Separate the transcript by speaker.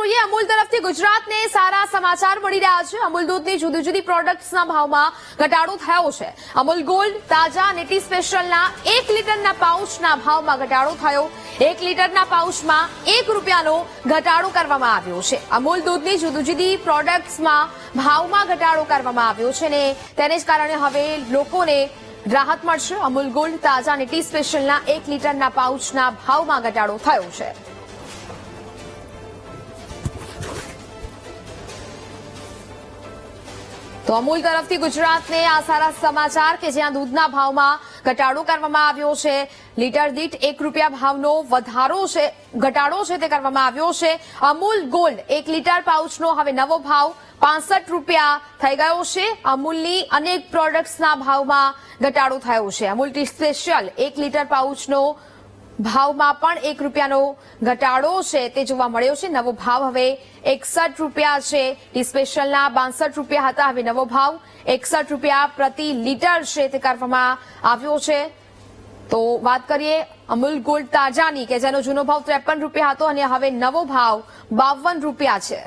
Speaker 1: જોઈએ અમૂલ તરફથી ગુજરાતને સારા સમાચાર મળી રહ્યા છે। અમૂલ દૂધની જુદી જુદી પ્રોડક્ટ્સના ભાવમાં ઘટાડો થયો છે। અમૂલ ગોલ્ડ તાજા નેટી સ્પેશિયલના 1 લીટરના પાઉચના ભાવમાં ઘટાડો થયો। 1 લીટરના પાઉચમાં ₹1નો ઘટાડો કરવામાં આવ્યો છે। અમૂલ દૂધની જુદી જુદી પ્રોડક્ટ્સમાં ભાવમાં ઘટાડો કરવામાં આવ્યો છે ને તેને જ કારણે હવે લોકોને રાહત મળશે। અમૂલ ગોલ્ડ તાજા નેટી સ્પેશિયલના 1 લીટરના પાઉચના ભાવમાં ઘટાડો થયો છે। તો અમૂલ તરફથી ગુજરાતને આ સારા સમાચાર કે જ્યાં દૂધના ભાવમાં ઘટાડો કરવામાં આવ્યો છે। લીટર દીઠ ₹1 ભાવનો ઘટાડો છે તે કરવામાં આવ્યો છે। અમૂલ ગોલ્ડ 1 લીટર પાઉચનો હવે નવો ભાવ ₹65 થઈ ગયો છે। અમૂલની અનેક પ્રોડક્ટ્સના ભાવમાં ઘટાડો થયો છે। અમૂલ ટી સ્પેશિયલ 1 લીટર પાઉચનો ભાવમાં પણ ₹1નો ઘટાડો છે તે જોવા મળ્યો છે। નવો ભાવ હવે ₹61 છે। ટી સ્પેશિયલના ₹62 હતા, હવે નવો ભાવ ₹61 પ્રતિ લીટર છે તે કરવામાં આવ્યો છે। તો વાત કરીએ અમૂલ ગોલ્ડ તાજાની કે જેનો જૂનો ભાવ ₹53 હતો અને હવે નવો ભાવ ₹52 છે।